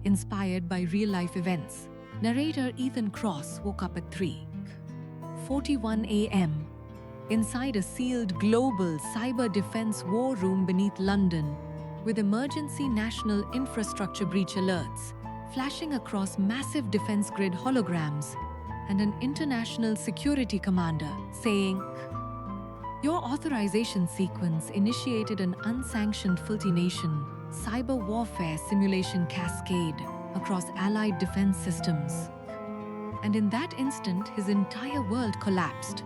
inspired by real-life events. Narrator Ethan Cross woke up at 3:41 a.m. inside a sealed global cyber defense war room beneath London, with emergency national infrastructure breach alerts flashing across massive defense grid holograms and an international security commander saying, "Your authorization sequence initiated an unsanctioned multi-nation cyber warfare simulation cascade across allied defense systems." And in that instant, his entire world collapsed,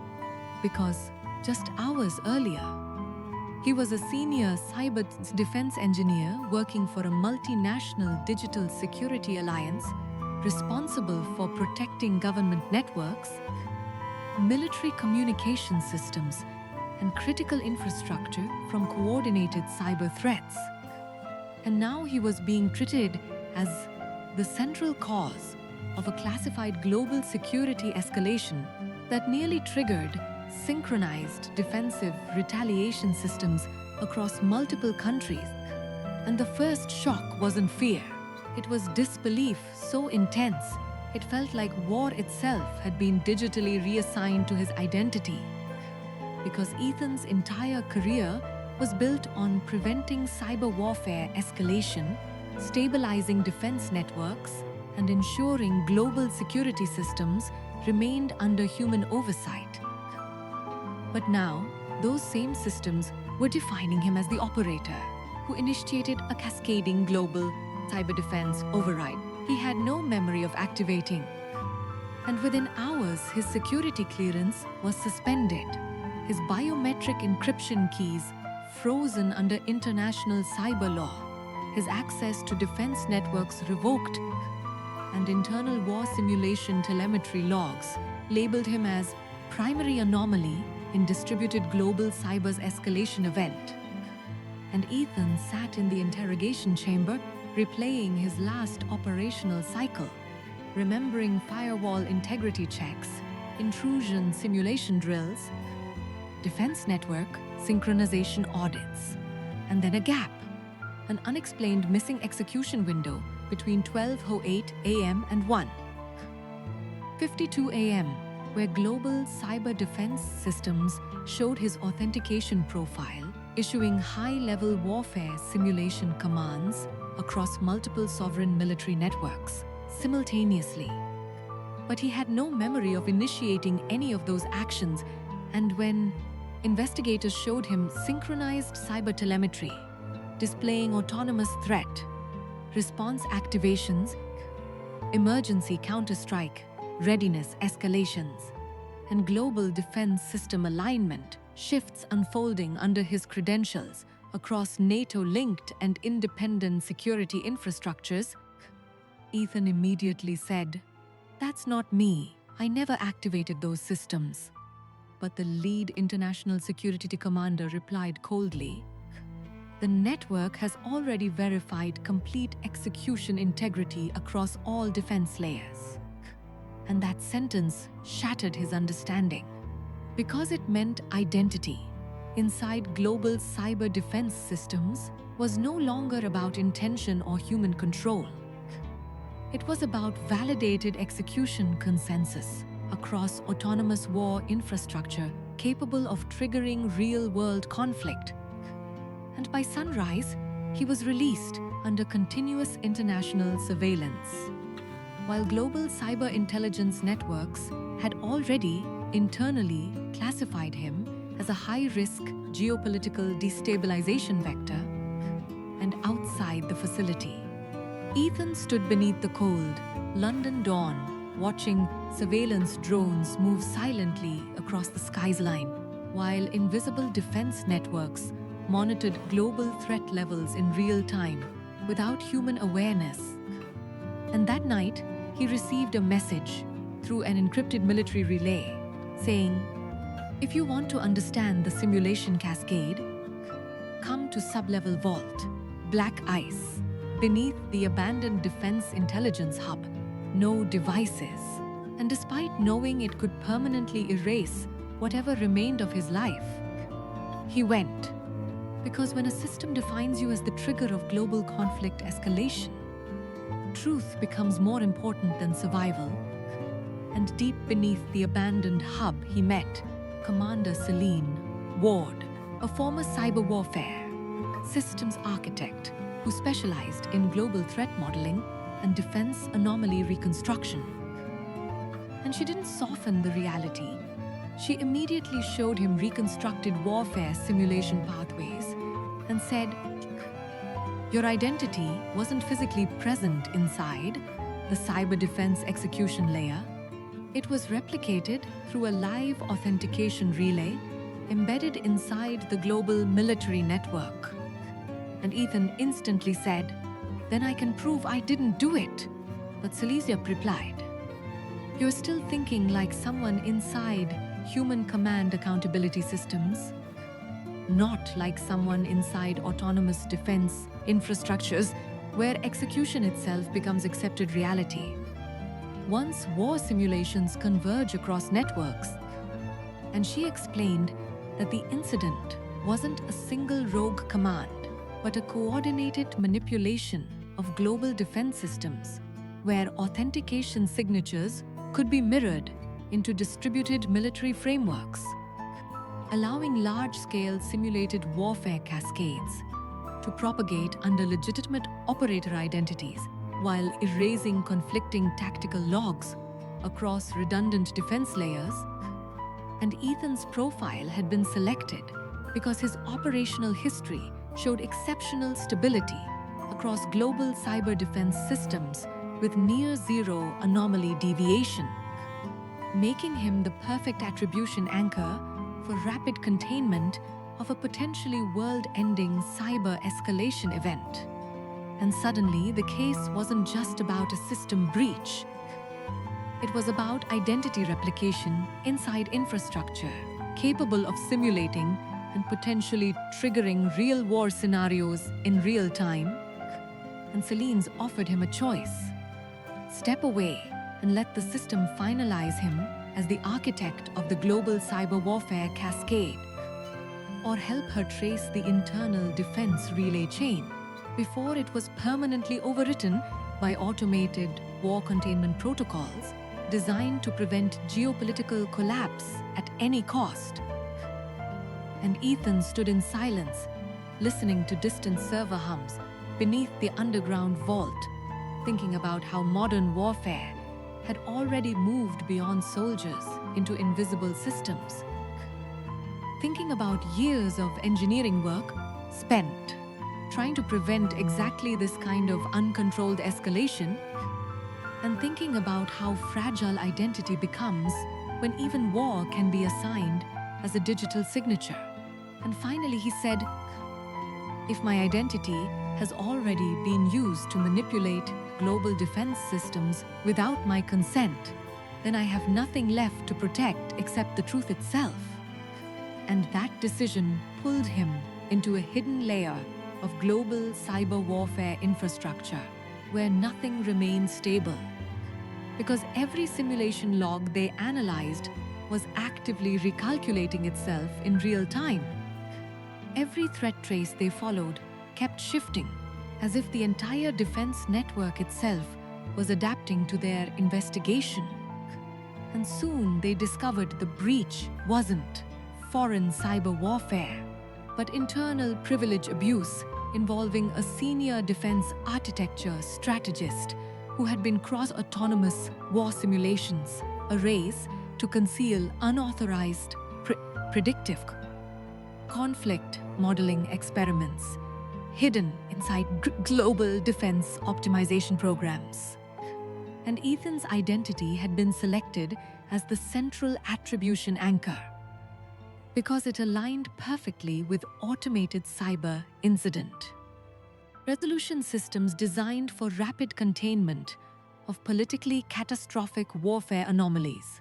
because just hours earlier, he was a senior cyber defense engineer working for a multinational digital security alliance responsible for protecting government networks, military communication systems, and critical infrastructure from coordinated cyber threats. And now he was being treated as the central cause of a classified global security escalation that nearly triggered synchronized defensive retaliation systems across multiple countries. And the first shock wasn't fear. It was disbelief so intense, it felt like war itself had been digitally reassigned to his identity. Because Ethan's entire career was built on preventing cyber warfare escalation, stabilizing defense networks, and ensuring global security systems remained under human oversight. But now, those same systems were defining him as the operator who initiated a cascading global cyber defense override he had no memory of activating. And within hours, his security clearance was suspended, his biometric encryption keys frozen under international cyber law, his access to defense networks revoked, and internal war simulation telemetry logs labeled him as primary anomaly in distributed global cyber's escalation event. And Ethan sat in the interrogation chamber, replaying his last operational cycle, remembering firewall integrity checks, intrusion simulation drills, defense network synchronization audits, and then a gap, an unexplained missing execution window between 12:08 a.m. and 1:52 a.m., where global cyber defense systems showed his authentication profile, issuing high-level warfare simulation commands across multiple sovereign military networks simultaneously. But he had no memory of initiating any of those actions, and when investigators showed him synchronized cyber telemetry, displaying autonomous threat response activations, emergency counterstrike readiness escalations, and global defense system alignment shifts unfolding under his credentials across NATO-linked and independent security infrastructures, Ethan immediately said, "That's not me. I never activated those systems." But the lead international security commander replied coldly, "The network has already verified complete execution integrity across all defense layers." And that sentence shattered his understanding, because it meant identity inside global cyber defense systems was no longer about intention or human control. It was about validated execution consensus across autonomous war infrastructure capable of triggering real-world conflict. And by sunrise, he was released under continuous international surveillance, while global cyber intelligence networks had already internally classified him as a high-risk geopolitical destabilization vector. And outside the facility, Ethan stood beneath the cold London dawn, watching surveillance drones move silently across the skyline, while invisible defense networks monitored global threat levels in real time without human awareness. And that night, he received a message through an encrypted military relay saying, "If you want to understand the simulation cascade, come to Sublevel Vault, Black Ice, beneath the abandoned Defense Intelligence Hub. No devices." And despite knowing it could permanently erase whatever remained of his life, he went. Because when a system defines you as the trigger of global conflict escalation, truth becomes more important than survival. And deep beneath the abandoned hub, he met Commander Celine Ward, a former cyber warfare systems architect who specialized in global threat modeling and defense anomaly reconstruction. And she didn't soften the reality. She immediately showed him reconstructed warfare simulation pathways and said, "Your identity wasn't physically present inside the cyber defense execution layer. It was replicated through a live authentication relay embedded inside the global military network." And Ethan instantly said, "Then I can prove I didn't do it." But Silesia replied, "You're still thinking like someone inside human command accountability systems, not like someone inside autonomous defense infrastructures where execution itself becomes accepted reality. Once war simulations converge across networks." And she explained that the incident wasn't a single rogue command, but a coordinated manipulation of global defense systems, where authentication signatures could be mirrored into distributed military frameworks, allowing large-scale simulated warfare cascades to propagate under legitimate operator identities while erasing conflicting tactical logs across redundant defense layers. And Ethan's profile had been selected because his operational history showed exceptional stability across global cyber defense systems with near-zero anomaly deviation, making him the perfect attribution anchor for rapid containment of a potentially world-ending cyber escalation event. And suddenly, the case wasn't just about a system breach. It was about identity replication inside infrastructure, capable of simulating and potentially triggering real war scenarios in real time. And Celine's offered him a choice: step away and let the system finalize him as the architect of the global cyber warfare cascade, or help her trace the internal defense relay chain before it was permanently overwritten by automated war containment protocols designed to prevent geopolitical collapse at any cost. And Ethan stood in silence, listening to distant server hums beneath the underground vault, thinking about how modern warfare had already moved beyond soldiers into invisible systems, thinking about years of engineering work spent trying to prevent exactly this kind of uncontrolled escalation, and thinking about how fragile identity becomes when even war can be assigned as a digital signature. And finally he said, "If my identity has already been used to manipulate global defense systems without my consent, then I have nothing left to protect except the truth itself." And that decision pulled him into a hidden layer of global cyber warfare infrastructure where nothing remains stable, because every simulation log they analyzed was actively recalculating itself in real time. Every threat trace they followed kept shifting, as if the entire defense network itself was adapting to their investigation. And soon they discovered the breach wasn't foreign cyber warfare, but internal privilege abuse involving a senior defense architecture strategist who had been cross-autonomous war simulations, a race to conceal unauthorized predictive conflict modeling experiments hidden inside global defense optimization programs. And Ethan's identity had been selected as the central attribution anchor because it aligned perfectly with automated cyber incident resolution systems designed for rapid containment of politically catastrophic warfare anomalies.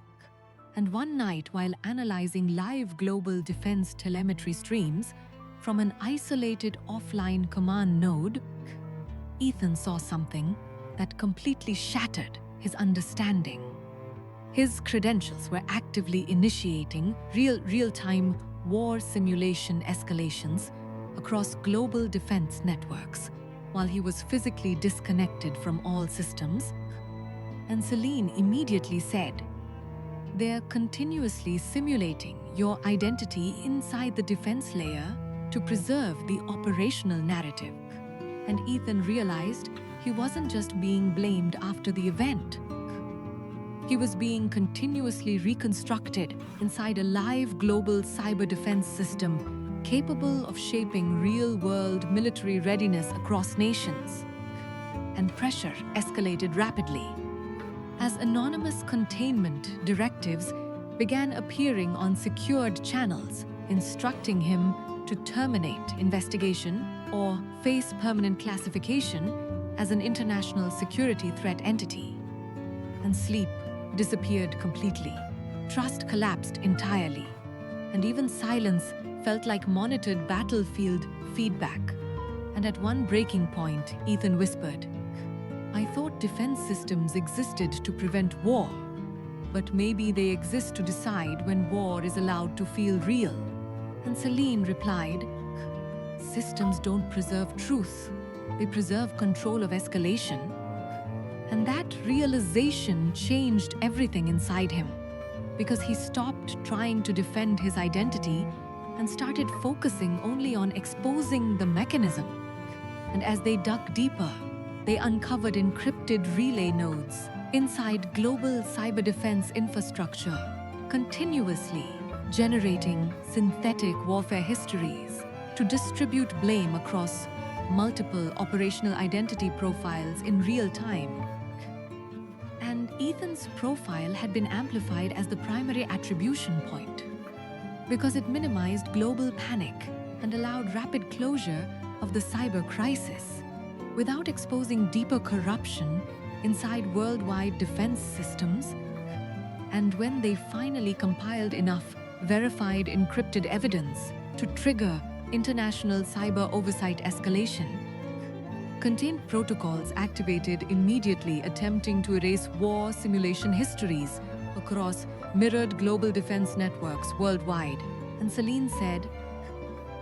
And one night, while analyzing live global defense telemetry streams from an isolated offline command node, Ethan saw something that completely shattered his understanding. His credentials were actively initiating real-time war simulation escalations across global defense networks, while he was physically disconnected from all systems. And Celine immediately said, "They're continuously simulating your identity inside the defense layer to preserve the operational narrative." And Ethan realized he wasn't just being blamed after the event. He was being continuously reconstructed inside a live global cyber defense system capable of shaping real-world military readiness across nations. And pressure escalated rapidly as anonymous containment directives began appearing on secured channels, instructing him to terminate investigation or face permanent classification as an international security threat entity. And sleep disappeared completely. Trust collapsed entirely. And even silence felt like monitored battlefield feedback. And at one breaking point, Ethan whispered, "I thought defense systems existed to prevent war, but maybe they exist to decide when war is allowed to feel real." And Celine replied, "Systems don't preserve truth, they preserve control of escalation." And that realization changed everything inside him, because he stopped trying to defend his identity and started focusing only on exposing the mechanism. And as they dug deeper, they uncovered encrypted relay nodes inside global cyber defense infrastructure, continuously generating synthetic warfare histories to distribute blame across multiple operational identity profiles in real time. And Ethan's profile had been amplified as the primary attribution point because it minimized global panic and allowed rapid closure of the cyber crisis without exposing deeper corruption inside worldwide defense systems. And when they finally compiled enough verified encrypted evidence to trigger international cyber oversight escalation, contained protocols activated immediately, attempting to erase war simulation histories across mirrored global defense networks worldwide. And Celine said,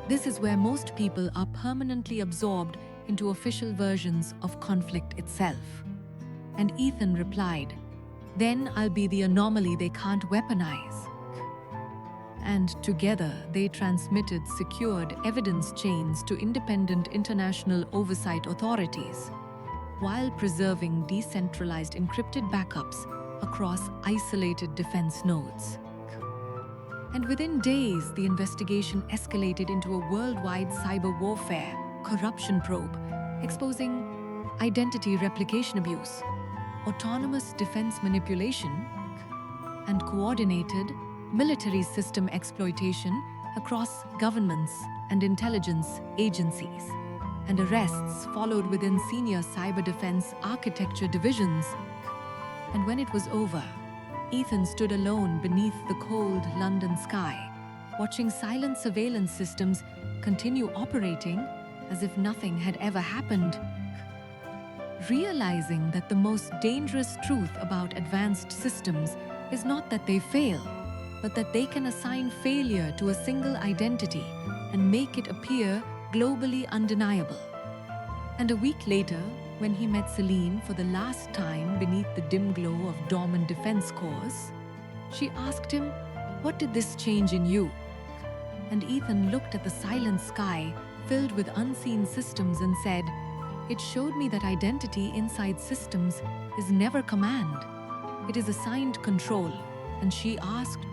"This is where most people are permanently absorbed into official versions of conflict itself." And Ethan replied, "Then I'll be the anomaly they can't weaponize." And together they transmitted secured evidence chains to independent international oversight authorities, while preserving decentralized encrypted backups across isolated defense nodes. And within days, the investigation escalated into a worldwide cyber warfare corruption probe, exposing identity replication abuse, autonomous defense manipulation, and coordinated military system exploitation across governments and intelligence agencies. And arrests followed within senior cyber defense architecture divisions. And when it was over, Ethan stood alone beneath the cold London sky, watching silent surveillance systems continue operating as if nothing had ever happened, realizing that the most dangerous truth about advanced systems is not that they fail, but that they can assign failure to a single identity and make it appear globally undeniable. And a week later, when he met Celine for the last time beneath the dim glow of dormant defense cores, she asked him, "What did this change in you?" And Ethan looked at the silent sky filled with unseen systems and said, "It showed me that identity inside systems is never command. It is assigned control." And she asked,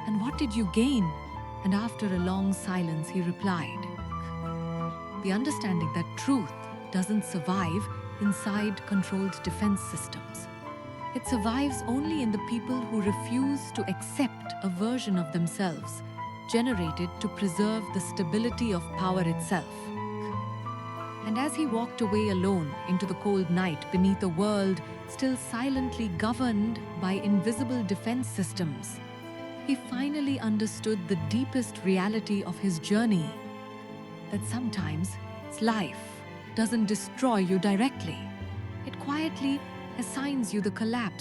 "And what did you gain?" And after a long silence, he replied, "The understanding that truth doesn't survive inside controlled defense systems. It survives only in the people who refuse to accept a version of themselves generated to preserve the stability of power itself." And as he walked away alone into the cold night beneath a world still silently governed by invisible defense systems, he finally understood the deepest reality of his journey, that sometimes life doesn't destroy you directly. It quietly assigns you the collapse